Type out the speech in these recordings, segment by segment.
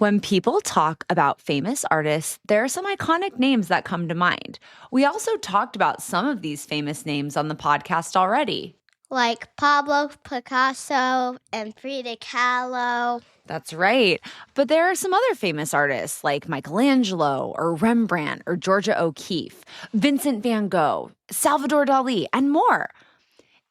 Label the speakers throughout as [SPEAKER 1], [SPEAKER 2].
[SPEAKER 1] When people talk about famous artists, there are some iconic names that come to mind. We also talked about some of these famous names on the podcast already.
[SPEAKER 2] Like Pablo Picasso and Frida Kahlo.
[SPEAKER 1] That's right. But there are some other famous artists like Michelangelo or Rembrandt or Georgia O'Keeffe, Vincent van Gogh, Salvador Dali, and more.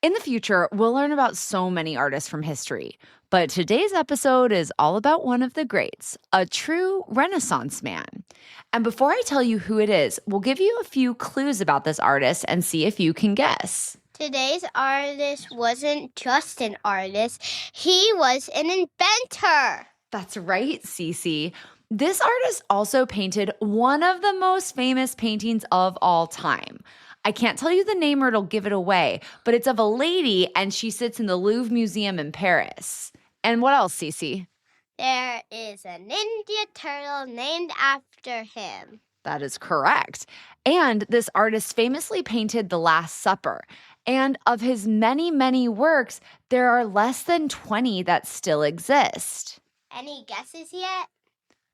[SPEAKER 1] In the future, we'll learn about so many artists from history. But today's episode is all about one of the greats, a true Renaissance man. And before I tell you who it is, we'll give you a few clues about this artist and see if you can guess.
[SPEAKER 2] Today's artist wasn't just an artist, he was an inventor.
[SPEAKER 1] That's right, Cece. This artist also painted one of the most famous paintings of all time. I can't tell you the name or it'll give it away, but it's of a lady and she sits in the Louvre Museum in Paris. And what else, Cece?
[SPEAKER 2] There is a Ninja Turtle named after him.
[SPEAKER 1] That is correct. And this artist famously painted The Last Supper. And of his many, many works, there are less than 20 that still exist.
[SPEAKER 2] Any guesses yet?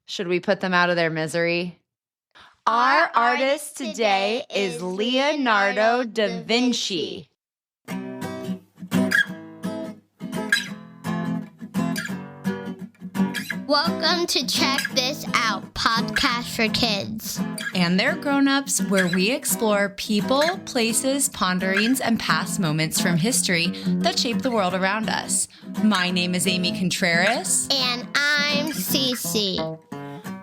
[SPEAKER 1] Should we put them out of their misery? Our artist today is Leonardo da Vinci.
[SPEAKER 2] Welcome to Check This Out, podcast for kids.
[SPEAKER 3] And they're grown-ups, where we explore people, places, ponderings, and past moments from history that shape the world around us. My name is Amy Contreras.
[SPEAKER 2] And I'm Cece.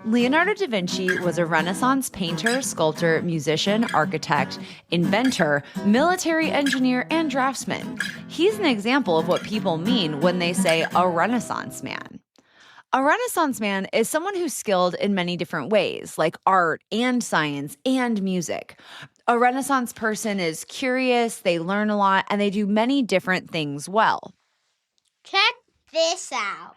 [SPEAKER 1] Leonardo da Vinci was a Renaissance painter, sculptor, musician, architect, inventor, military engineer, and draftsman. He's an example of what people mean when they say a Renaissance man. A Renaissance man is someone who's skilled in many different ways, like art and science and music. A Renaissance person is curious, they learn a lot, and they do many different things well.
[SPEAKER 2] Check this out.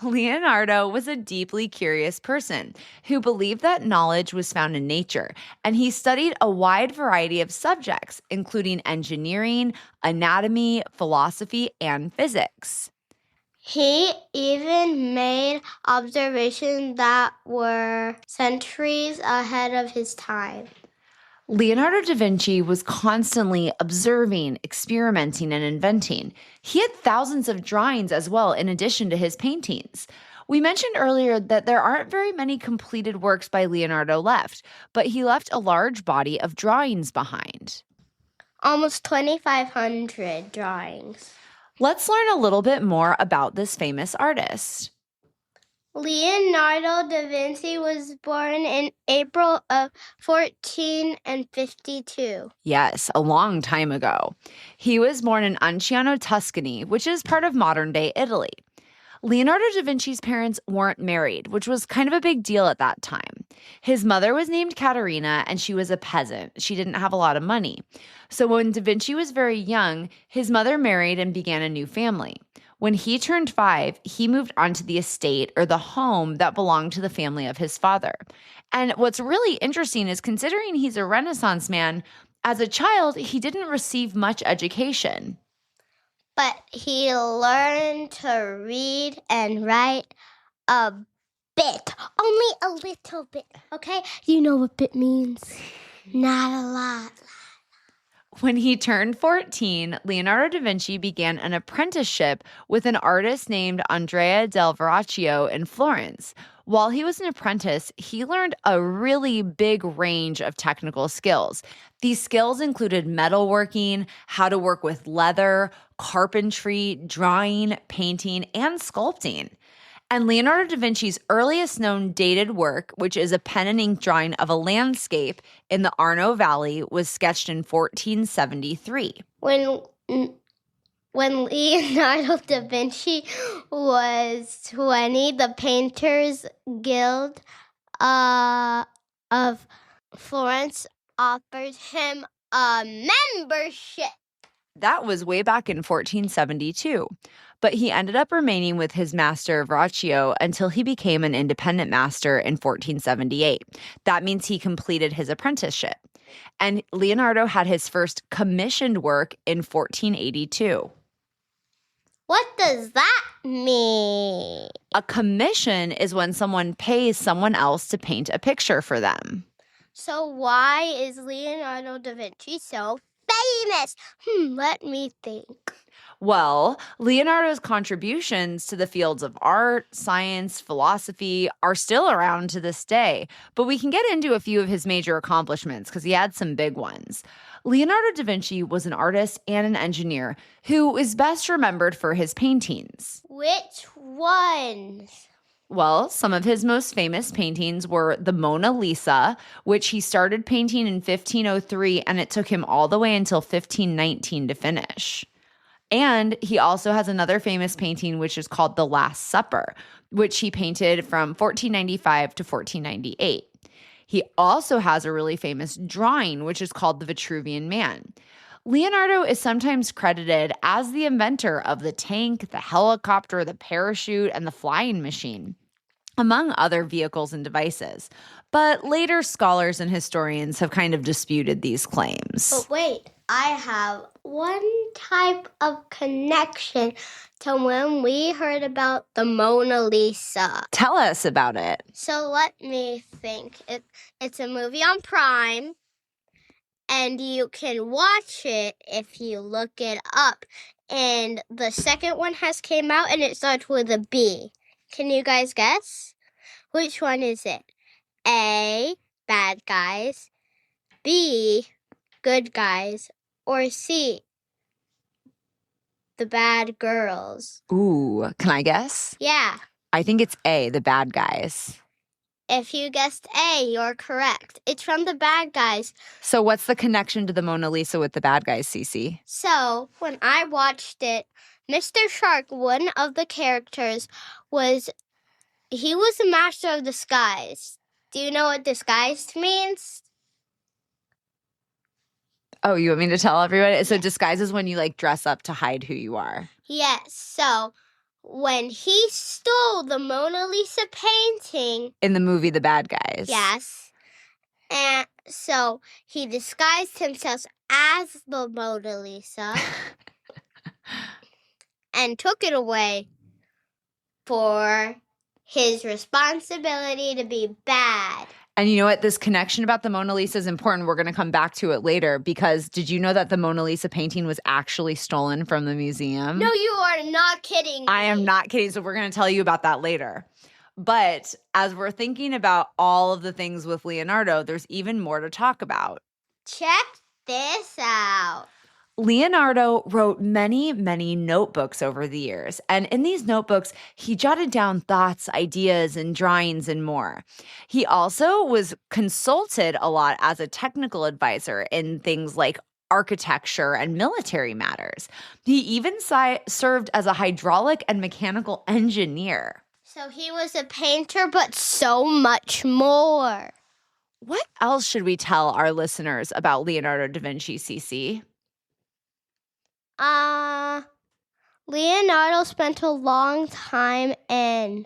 [SPEAKER 1] Leonardo was a deeply curious person who believed that knowledge was found in nature, and he studied a wide variety of subjects, including engineering, anatomy, philosophy, and physics.
[SPEAKER 2] He even made observations that were centuries ahead of his time.
[SPEAKER 1] Leonardo da Vinci was constantly observing, experimenting, and inventing. He had thousands of drawings as well, in addition to his paintings. We mentioned earlier that there aren't very many completed works by Leonardo left, but he left a large body of drawings behind.
[SPEAKER 2] Almost 2,500 drawings.
[SPEAKER 1] Let's learn a little bit more about this famous artist.
[SPEAKER 2] Leonardo da Vinci was born in April of 1452.
[SPEAKER 1] Yes, a long time ago. He was born in Anciano, Tuscany, which is part of modern-day Italy. Leonardo da Vinci's parents weren't married, which was kind of a big deal at that time. His mother was named Caterina, and she was a peasant. She didn't have a lot of money. So when da Vinci was very young, his mother married and began a new family. When he turned 5, he moved onto the estate or the home that belonged to the family of his father. And what's really interesting is, considering he's a Renaissance man, as a child, he didn't receive much education.
[SPEAKER 2] But he learned to read and write a bit. Only a little bit, okay? You know what bit means. Not a lot.
[SPEAKER 1] When he turned 14, Leonardo da Vinci began an apprenticeship with an artist named Andrea del Verrocchio in Florence. While he was an apprentice, he learned a really big range of technical skills. These skills included metalworking, how to work with leather, carpentry, drawing, painting, and sculpting. And Leonardo da Vinci's earliest known dated work, which is a pen and ink drawing of a landscape in the Arno Valley, was sketched in 1473.
[SPEAKER 2] When Leonardo da Vinci was 20, the Painters Guild of Florence offered him a membership.
[SPEAKER 1] That was way back in 1472. But he ended up remaining with his master Verrocchio until he became an independent master in 1478. That means he completed his apprenticeship. And Leonardo had his first commissioned work in 1482.
[SPEAKER 2] What does that mean?
[SPEAKER 1] A commission is when someone pays someone else to paint a picture for them.
[SPEAKER 2] So why is Leonardo da Vinci so famous? Let me think.
[SPEAKER 1] Well, Leonardo's contributions to the fields of art, science, philosophy are still around to this day, but we can get into a few of his major accomplishments because he had some big ones. Leonardo da Vinci was an artist and an engineer who is best remembered for his paintings.
[SPEAKER 2] Which ones?
[SPEAKER 1] Well, some of his most famous paintings were the Mona Lisa, which he started painting in 1503, and it took him all the way until 1519 to finish. And he also has another famous painting, which is called The Last Supper, which he painted from 1495 to 1498. He also has a really famous drawing, which is called The Vitruvian Man. Leonardo is sometimes credited as the inventor of the tank, the helicopter, the parachute, and the flying machine, among other vehicles and devices. But later scholars and historians have kind of disputed these claims.
[SPEAKER 2] But wait, I have one type of connection to when we heard about the Mona Lisa.
[SPEAKER 1] Tell us about it.
[SPEAKER 2] So let me think. It's a movie on Prime, and you can watch it if you look it up. And the second one has came out, and it starts with a B. Can you guys guess? Which one is it? A, bad guys, B, good guys, or C, the bad girls?
[SPEAKER 1] Ooh, can I guess?
[SPEAKER 2] Yeah.
[SPEAKER 1] I think it's A, the bad guys.
[SPEAKER 2] If you guessed A, you're correct. It's from the bad guys.
[SPEAKER 1] So what's the connection to the Mona Lisa with the bad guys, Cece?
[SPEAKER 2] So when I watched it, Mr. Shark, one of the characters, he was the master of disguise. Do you know what disguised means?
[SPEAKER 1] Oh, you want me to tell everybody? So disguise is when you like dress up to hide who you are.
[SPEAKER 2] Yes. So when he stole the Mona Lisa painting,
[SPEAKER 1] In the movie The Bad Guys.
[SPEAKER 2] yes, and so he disguised himself as the Mona Lisa and took it away for his responsibility to be bad.
[SPEAKER 1] And you know what? This connection about the Mona Lisa is important. We're going to come back to it later because did you know that the Mona Lisa painting was actually stolen from the museum?
[SPEAKER 2] No, you are not kidding me.
[SPEAKER 1] I am not kidding. So we're going to tell you about that later. But as we're thinking about all of the things with Leonardo, there's even more to talk about.
[SPEAKER 2] Check this out.
[SPEAKER 1] Leonardo wrote many, many notebooks over the years. And in these notebooks, he jotted down thoughts, ideas, and drawings and more. He also was consulted a lot as a technical advisor in things like architecture and military matters. He even served as a hydraulic and mechanical engineer.
[SPEAKER 2] So he was a painter, but so much more.
[SPEAKER 1] What else should we tell our listeners about Leonardo da Vinci, Cece?
[SPEAKER 2] Leonardo spent a long time in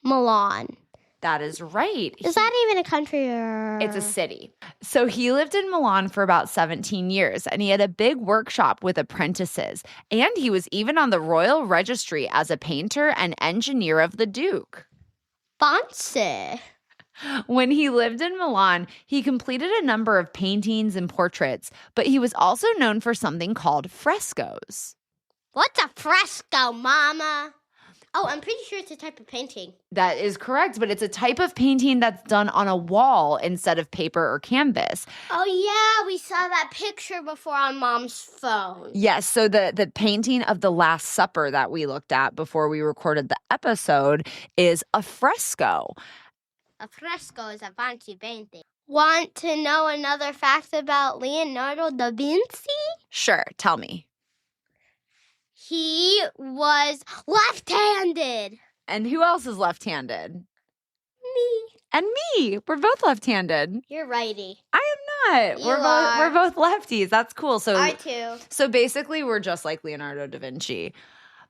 [SPEAKER 2] Milan.
[SPEAKER 1] That is right.
[SPEAKER 2] Is that even a country or?
[SPEAKER 1] It's a city. So he lived in Milan for about 17 years, and he had a big workshop with apprentices. And he was even on the royal registry as a painter and engineer of the Duke.
[SPEAKER 2] Fancy.
[SPEAKER 1] When he lived in Milan, he completed a number of paintings and portraits, but he was also known for something called frescoes.
[SPEAKER 2] What's a fresco, Mama? Oh, I'm pretty sure it's a type of painting.
[SPEAKER 1] That is correct, but it's a type of painting that's done on a wall instead of paper or canvas.
[SPEAKER 2] Oh, yeah, we saw that picture before on Mom's phone.
[SPEAKER 1] Yes, so the painting of the Last Supper that we looked at before we recorded the episode is a fresco.
[SPEAKER 2] A fresco is a fancy painting. Want to know another fact about Leonardo da Vinci?
[SPEAKER 1] Sure, tell me.
[SPEAKER 2] He was left-handed.
[SPEAKER 1] And who else is left-handed?
[SPEAKER 2] Me.
[SPEAKER 1] And me. We're both left-handed.
[SPEAKER 2] You're righty.
[SPEAKER 1] I am not.
[SPEAKER 2] You
[SPEAKER 1] We're
[SPEAKER 2] are.
[SPEAKER 1] both lefties. That's cool. So
[SPEAKER 2] I too.
[SPEAKER 1] So basically, we're just like Leonardo da Vinci.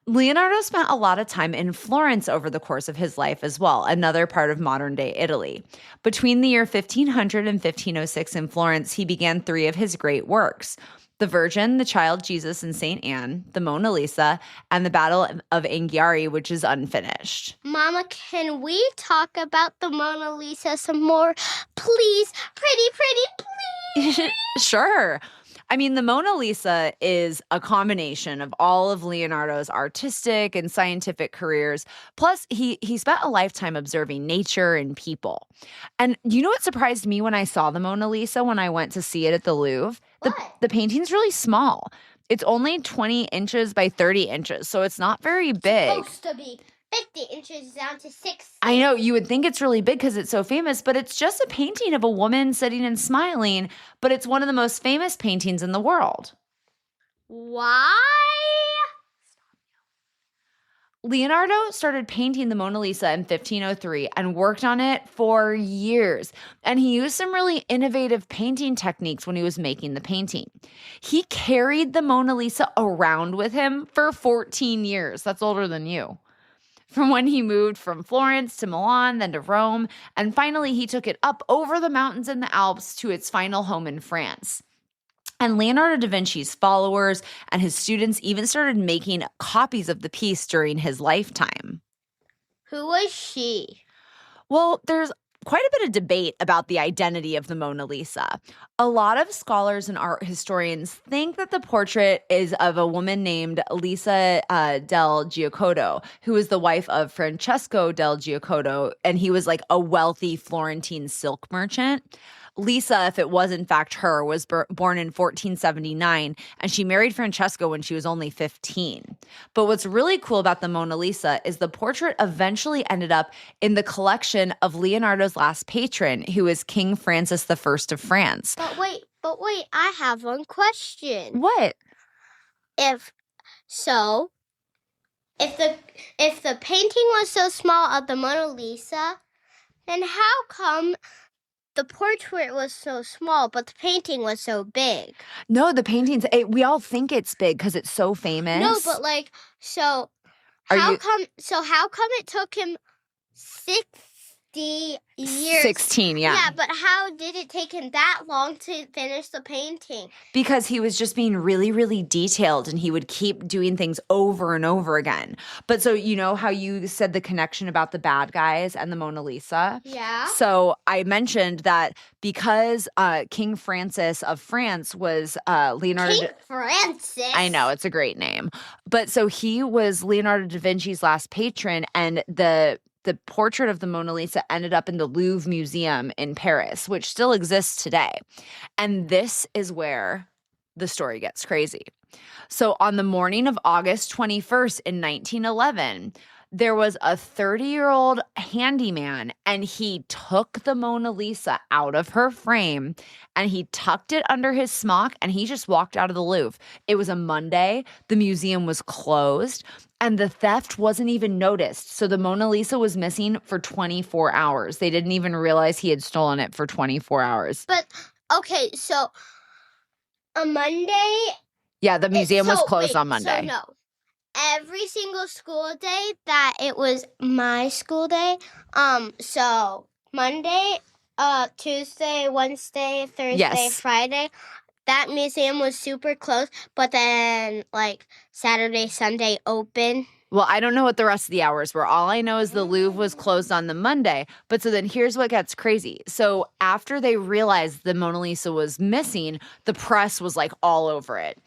[SPEAKER 1] Leonardo spent a lot of time in Florence over the course of his life as well, another part of modern-day Italy. Between the year 1500 and 1506 in Florence, he began 3 of his great works. the Virgin, the Child Jesus, and St. Anne, the Mona Lisa, and the Battle of Anghiari, which is unfinished.
[SPEAKER 2] Mama, can we talk about the Mona Lisa some more? Please, pretty,
[SPEAKER 1] Sure. I mean, the Mona Lisa is a combination of all of Leonardo's artistic and scientific careers. Plus, he spent a lifetime observing nature and people. And you know what surprised me when I saw the Mona Lisa when I went to see it at the Louvre?
[SPEAKER 2] What?
[SPEAKER 1] The painting's really small. It's only 20 inches by 30 inches, so it's not very big.
[SPEAKER 2] Supposed to be 50 inches down to 6.
[SPEAKER 1] I know, you would think it's really big because it's so famous, but it's just a painting of a woman sitting and smiling, but it's one of the most famous paintings in the world.
[SPEAKER 2] Why?
[SPEAKER 1] Leonardo started painting the Mona Lisa in 1503 and worked on it for years. And he used some really innovative painting techniques when he was making the painting. He carried the Mona Lisa around with him for 14 years. That's older than you. From when he moved from Florence to Milan, then to Rome, and finally he took it up over the mountains in the Alps to its final home in France. And Leonardo da Vinci's followers and his students even started making copies of the piece during his lifetime.
[SPEAKER 2] Who was she?
[SPEAKER 1] Well, there's quite a bit of debate about the identity of the Mona Lisa. A lot of scholars and art historians think that the portrait is of a woman named Lisa del Giacoto, who was the wife of Francesco del Giacoto, and he was like a wealthy Florentine silk merchant. Lisa, if it was in fact her, was born in 1479, and she married Francesco when she was only 15. But what's really cool about the Mona Lisa is the portrait eventually ended up in the collection of Leonardo's last patron, who is King Francis I of France.
[SPEAKER 2] But wait, I have one question.
[SPEAKER 1] What?
[SPEAKER 2] If the painting was so small of the Mona Lisa, then how come the portrait was so small, but the painting was so big?
[SPEAKER 1] No, the paintings, we all think it's big because it's so famous.
[SPEAKER 2] No, but how come it took him 60 years?
[SPEAKER 1] 16, yeah.
[SPEAKER 2] Yeah, but how did it take him that long to finish the painting?
[SPEAKER 1] Because he was just being really, really detailed, and he would keep doing things over and over again. But so you know how you said the connection about the bad guys and the Mona Lisa?
[SPEAKER 2] Yeah.
[SPEAKER 1] So I mentioned that because King Francis of France was Leonardo.
[SPEAKER 2] King Francis.
[SPEAKER 1] I know, it's a great name. But so he was Leonardo da Vinci's last patron, and the portrait of the Mona Lisa ended up in the Louvre Museum in Paris, which still exists today. And this is where the story gets crazy. So on the morning of August 21st in 1911, there was a 30-year-old handyman, and he took the Mona Lisa out of her frame, and he tucked it under his smock, and he just walked out of the Louvre. It was a Monday. The museum was closed, and the theft wasn't even noticed. So the Mona Lisa was missing for 24 hours. They didn't even realize he had stolen it for 24 hours.
[SPEAKER 2] But, okay, so a Monday?
[SPEAKER 1] Yeah, the museum was closed on Monday.
[SPEAKER 2] So no. Every single school day that it was my school day, so Monday, Tuesday, Wednesday, Thursday,
[SPEAKER 1] Yes.
[SPEAKER 2] Friday, that museum was super closed, but then like Saturday, Sunday open.
[SPEAKER 1] Well, I don't know what the rest of the hours were. All I know is the Louvre was closed on the Monday. But so then here's what gets crazy. So after they realized the Mona Lisa was missing, the press was like all over it.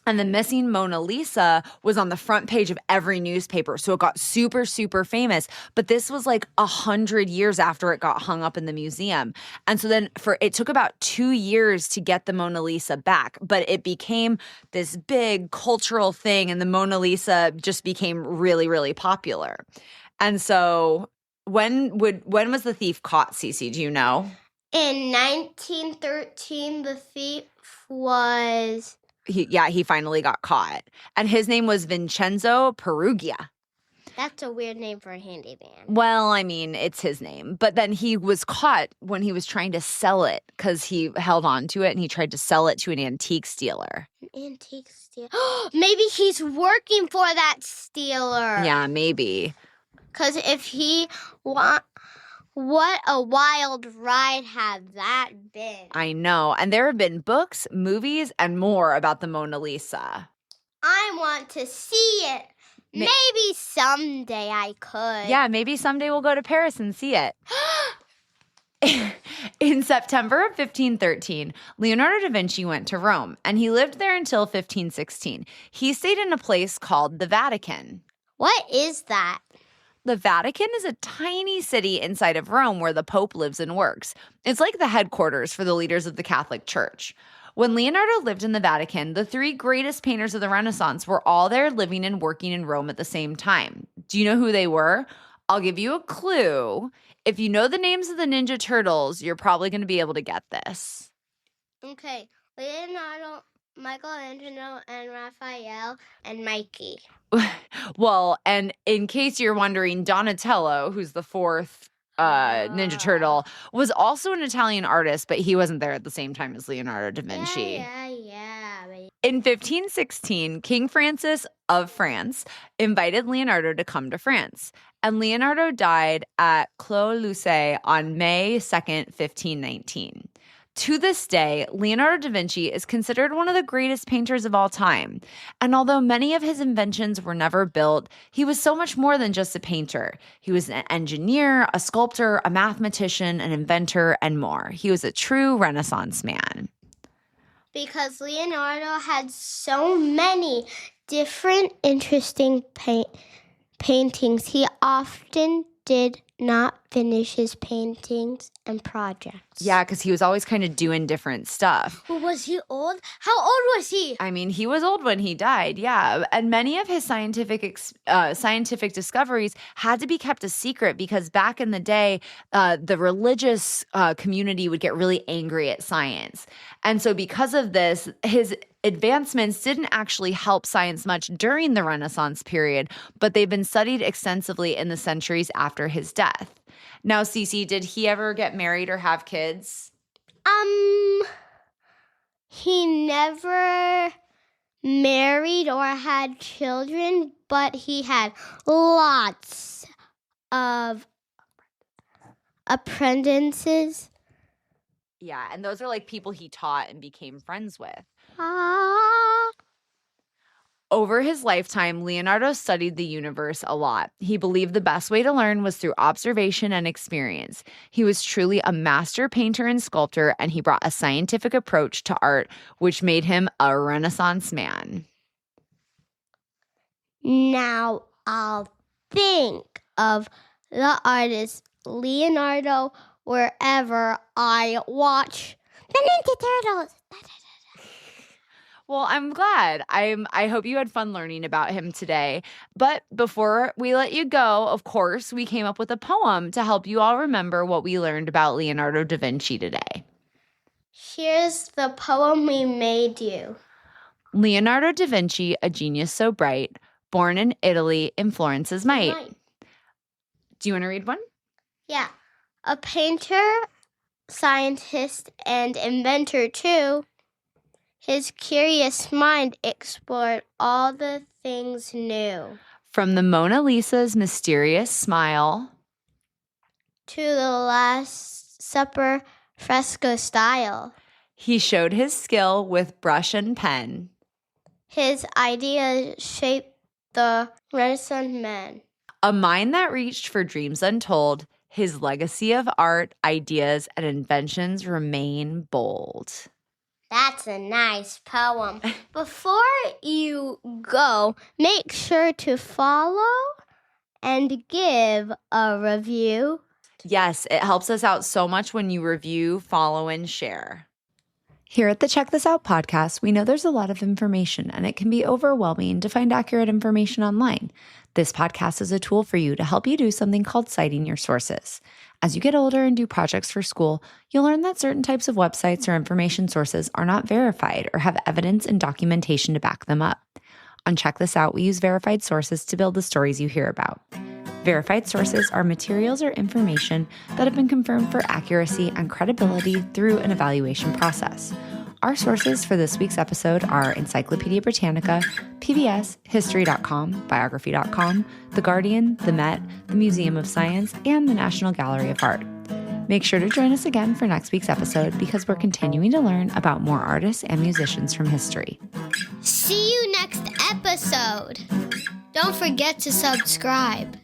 [SPEAKER 1] And the missing Mona Lisa was on the front page of every newspaper. So it got super, super famous. But this was like 100 years after it got hung up in the museum. And so then it took about 2 years to get the Mona Lisa back. But it became this big cultural thing. And the Mona Lisa just became really, really popular. And so when was the thief caught, Cece? Do you know?
[SPEAKER 2] In 1913, the thief was...
[SPEAKER 1] He finally got caught. And his name was Vincenzo Perugia.
[SPEAKER 2] That's a weird name for a handyman.
[SPEAKER 1] Well, I mean, it's his name. But then he was caught when he was trying to sell it because he held on to it and he tried to sell it to an antique dealer.
[SPEAKER 2] An antique dealer? Maybe he's working for that dealer.
[SPEAKER 1] Yeah, maybe.
[SPEAKER 2] Because if he What a wild ride has that been.
[SPEAKER 1] I know. And there have been books, movies, and more about the Mona Lisa.
[SPEAKER 2] I want to see it. Maybe someday I could.
[SPEAKER 1] Yeah, maybe someday we'll go to Paris and see it. In September of 1513, Leonardo da Vinci went to Rome, and he lived there until 1516. He stayed in a place called the Vatican.
[SPEAKER 2] What is that?
[SPEAKER 1] The Vatican is a tiny city inside of Rome where the Pope lives and works. It's like the headquarters for the leaders of the Catholic Church. When Leonardo lived in the Vatican, the three greatest painters of the Renaissance were all there living and working in Rome at the same time. Do you know who they were? I'll give you a clue. If you know the names of the Ninja Turtles, you're probably going to be able to get this.
[SPEAKER 2] Okay, Leonardo, Michelangelo, and Raphael, and Mikey.
[SPEAKER 1] Well, and in case you're wondering, Donatello, who's the fourth Ninja Turtle, was also an Italian artist, but he wasn't there at the same time as Leonardo da Vinci.
[SPEAKER 2] Yeah.
[SPEAKER 1] In 1516, King Francis of France invited Leonardo to come to France, and Leonardo died at Clos-Lucé on May 2nd, 1519. To this day, Leonardo da Vinci is considered one of the greatest painters of all time. And although many of his inventions were never built, he was so much more than just a painter. He was an engineer, a sculptor, a mathematician, an inventor, and more. He was a true Renaissance man.
[SPEAKER 2] Because Leonardo had so many different interesting paintings, he often did not finish his paintings and projects.
[SPEAKER 1] Yeah, because he was always kind of doing different stuff.
[SPEAKER 2] Was he old? How old was he?
[SPEAKER 1] I mean, he was old when he died, yeah. And many of his scientific discoveries had to be kept a secret because back in the day, the religious community would get really angry at science. And so because of this, his advancements didn't actually help science much during the Renaissance period, but they've been studied extensively in the centuries after his death. Now, Cece, did he ever get married or have kids?
[SPEAKER 2] He never married or had children, but he had lots of apprentices.
[SPEAKER 1] Yeah, and those are like people he taught and became friends with. Over his lifetime, Leonardo studied the universe a lot. He believed the best way to learn was through observation and experience. He was truly a master painter and sculptor, and he brought a scientific approach to art, which made him a Renaissance man.
[SPEAKER 2] Now I'll think of the artist Leonardo wherever I watch the Ninja Turtles.
[SPEAKER 1] Well, I'm glad. I hope you had fun learning about him today. But before we let you go, of course, we came up with a poem to help you all remember what we learned about Leonardo da Vinci today.
[SPEAKER 2] Here's the poem we made you.
[SPEAKER 1] Leonardo da Vinci, a genius so bright, born in Italy in Florence's might. Do you want to read one?
[SPEAKER 2] Yeah. A painter, scientist, and inventor too. His curious mind explored all the things new.
[SPEAKER 1] From the Mona Lisa's mysterious smile
[SPEAKER 2] to the Last Supper fresco style.
[SPEAKER 1] He showed his skill with brush and pen.
[SPEAKER 2] His ideas shaped the Renaissance man.
[SPEAKER 1] A mind that reached for dreams untold, his legacy of art, ideas, and inventions remain bold.
[SPEAKER 2] That's a nice poem. Before you go, make sure to follow and give a review.
[SPEAKER 1] Yes, it helps us out so much when you review, follow, and share. Here at the Check This Out podcast, we know there's a lot of information and it can be overwhelming to find accurate information online. This podcast is a tool for you to help you do something called citing your sources. As you get older and do projects for school, you'll learn that certain types of websites or information sources are not verified or have evidence and documentation to back them up. On Check This Out, we use verified sources to build the stories you hear about. Verified sources are materials or information that have been confirmed for accuracy and credibility through an evaluation process. Our sources for this week's episode are Encyclopedia Britannica, PBS, History.com, Biography.com, The Guardian, the Met, the Museum of Science, and the National Gallery of Art. Make sure to join us again for next week's episode because we're continuing to learn about more artists and musicians from history.
[SPEAKER 2] See you next episode. Don't forget to subscribe.